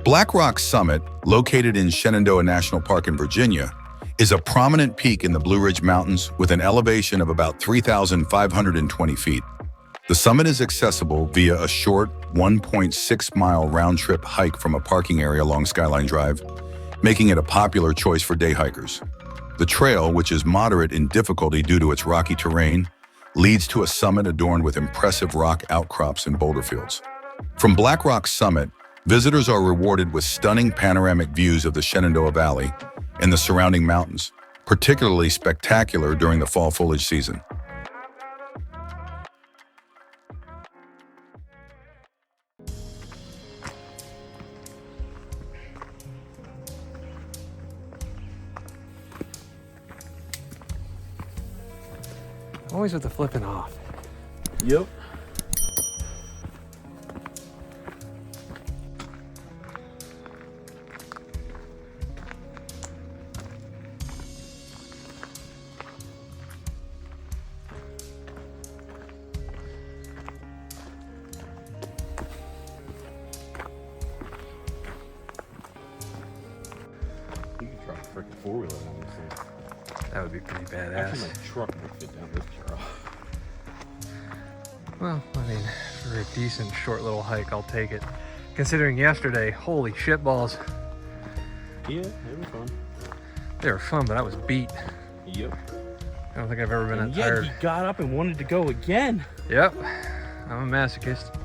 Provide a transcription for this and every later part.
Blackrock Summit, located in Shenandoah National Park in Virginia, is a prominent peak in the Blue Ridge Mountains with an elevation of about 3,520 feet. The summit is accessible via a short 1.6-mile round-trip hike from a parking area along Skyline Drive, making it a popular choice for day hikers. The trail, which is moderate in difficulty due to its rocky terrain, leads to a summit adorned with impressive rock outcrops and boulder fields. From Blackrock Summit, visitors are rewarded with stunning panoramic views of the Shenandoah Valley and the surrounding mountains, particularly spectacular during the fall foliage season. Always with the flipping off. Yep. You could drive a freaking four-wheeler down this thing. That would be pretty badass. Actually, my truck would fit down this trail. Well, I mean, for a decent short little hike, I'll take it. Considering yesterday, holy shit balls. Yeah, they were fun. They were fun, but I was beat. Yep. I don't think I've ever been that Yet tired. he got up and wanted to go again. Yep, I'm a masochist.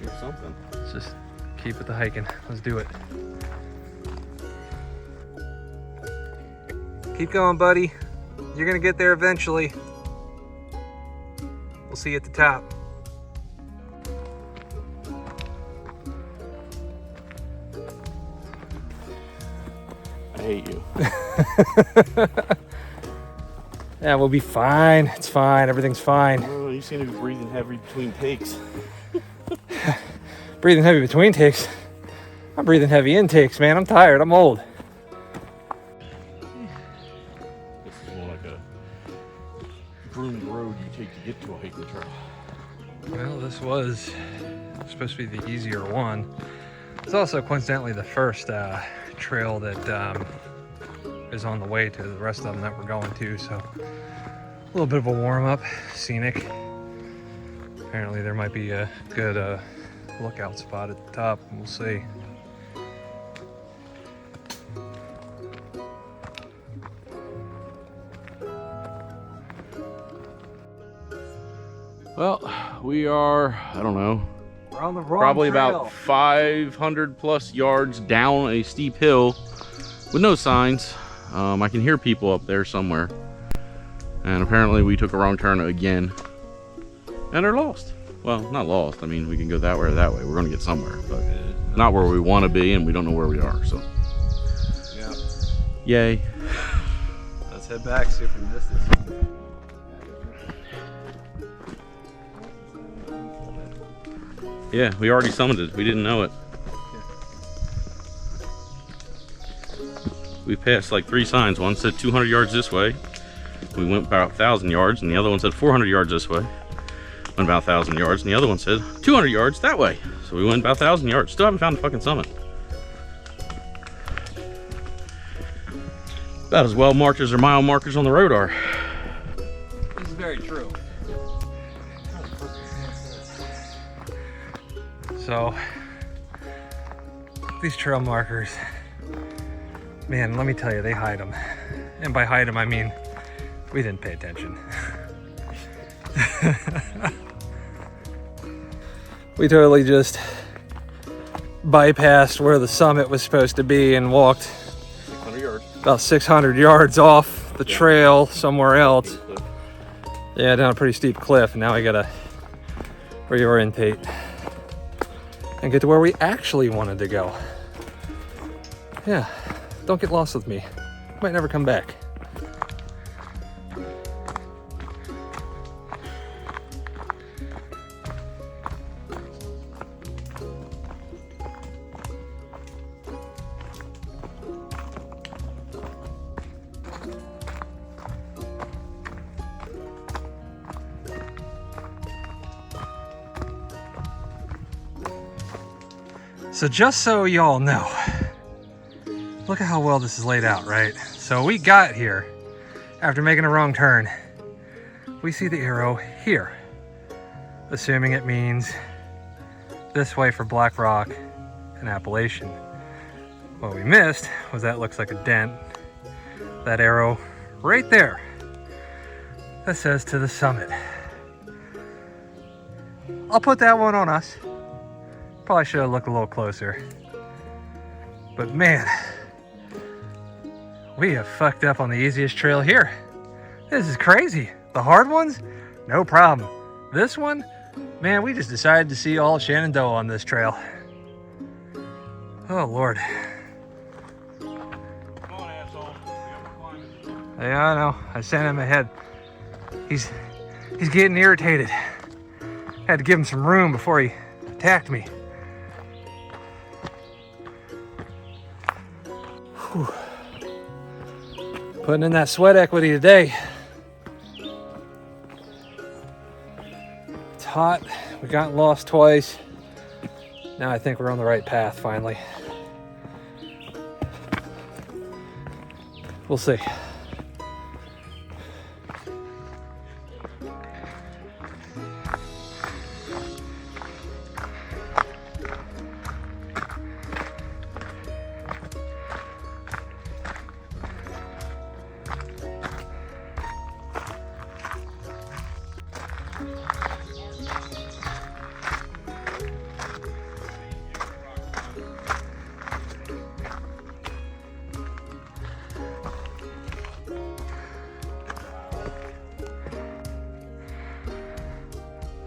Or something. Let's just keep with the hiking. Let's do it. Keep going, buddy. You're gonna get there eventually. We'll see you at the top. I hate you. Yeah, we'll be fine. It's fine. Everything's fine. Oh, you seem to be breathing heavy between takes. Breathing heavy between takes. I'm breathing heavy intakes, man. I'm tired. I'm old. This is more like a groomed road you take to get to a hiking trail. Well, this was supposed to be the easier one. It's also coincidentally the first trail that is on the way to the rest of them that we're going to, so a little bit of a warm-up, scenic. Apparently there might be a good lookout spot at the top. We'll see. Well, we are, I don't know, We're on the wrong probably trail. about 500 plus yards down a steep hill with no signs. I can hear people up there somewhere. And apparently we took a wrong turn again and are lost. Well, not lost. I mean, we can go that way or that way. We're going to get somewhere, but not where we want to be, and we don't know where we are, so. Yeah. Yay. Let's head back, see if we missed it. Yeah, we already summoned it. We didn't know it. We passed like 3 signs. One said 200 yards this way. We went about 1,000 yards, and the other one said 400 yards this way. Went about 1,000 yards, and the other one said 200 yards that way. So we went about 1,000 yards. Still haven't found the fucking summit. About as well marked as their mile markers on the road are. This is very true. So, these trail markers, man, let me tell you, they hide them. And by hide them, I mean, we didn't pay attention. We totally just bypassed where the summit was supposed to be and walked 600 yards. about 600 yards off the trail somewhere else. Yeah, down a pretty steep cliff, and now we gotta reorientate and get to where we actually wanted to go. Yeah, don't get lost with me. Might never come back. So just so y'all know, look at how well this is laid out, right? So we got here after making a wrong turn. We see the arrow here, assuming it means this way for Blackrock and Appalachian. What we missed was that looks like a dent. That arrow right there that says to the summit. I'll put that one on us. Probably should have looked a little closer. But man, we have fucked up on the easiest trail here. This is crazy. The hard ones, no problem. This one, man, we just decided to see all Shenandoah on this trail. Oh Lord. Yeah, I know. I sent him ahead. He's getting irritated. Had to give him some room before he attacked me. Whew. Putting in that sweat equity today. It's hot. We got lost twice. Now I think we're on the right path finally. We'll see.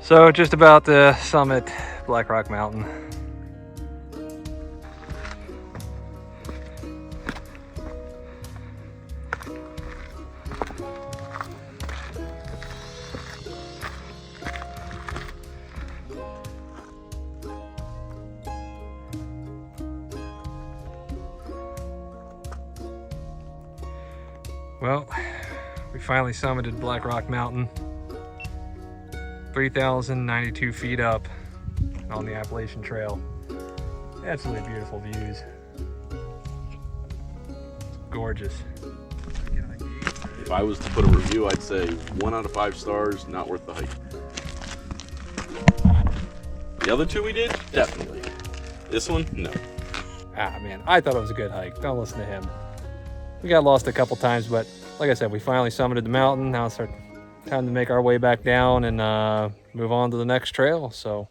So just about to summit Blackrock Mountain. Well, we finally summited Blackrock Mountain. 3,092 feet up on the Appalachian Trail. Absolutely beautiful views. Gorgeous. If I was to put a review, I'd say 1 out of 5 stars, not worth the hike. The other two we did, definitely. This one, no. Ah man, I thought it was a good hike. Don't listen to him. We got lost a couple times, but like I said, we finally summited the mountain. Now it's time to make our way back down and move on to the next trail. So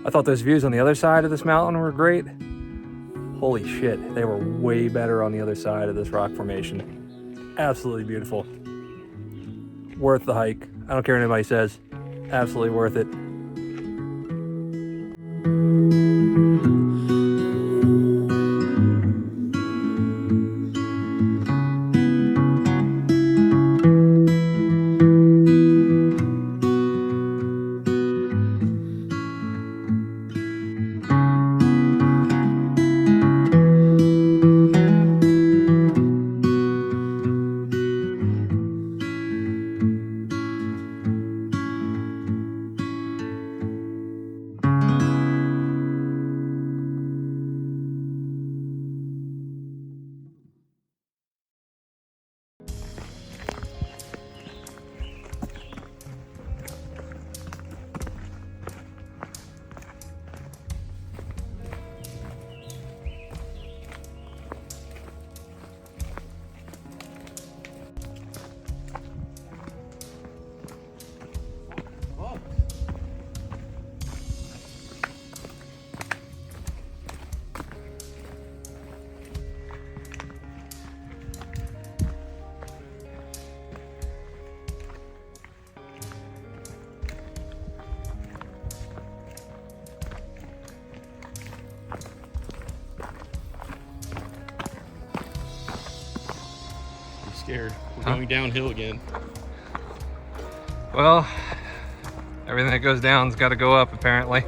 I thought those views on the other side of this mountain were great. Holy shit, they were way better on the other side of this rock formation. Absolutely beautiful. Worth the hike. I don't care what anybody says. Absolutely worth it. scared. We're Huh? going downhill again. Well, everything that goes down's got to go up, apparently.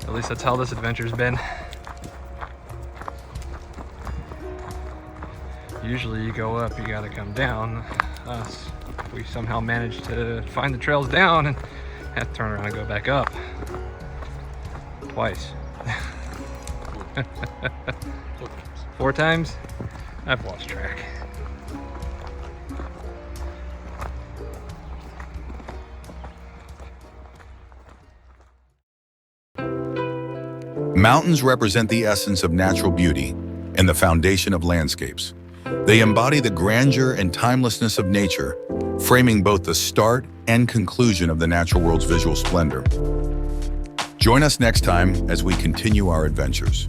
At least that's how this adventure's been. Usually you go up, you gotta come down. Us, we somehow managed to find the trails down and have to turn around and go back up. Twice. 4 times? I've lost track. Mountains represent the essence of natural beauty and the foundation of landscapes. They embody the grandeur and timelessness of nature, framing both the start and conclusion of the natural world's visual splendor. Join us next time as we continue our adventures.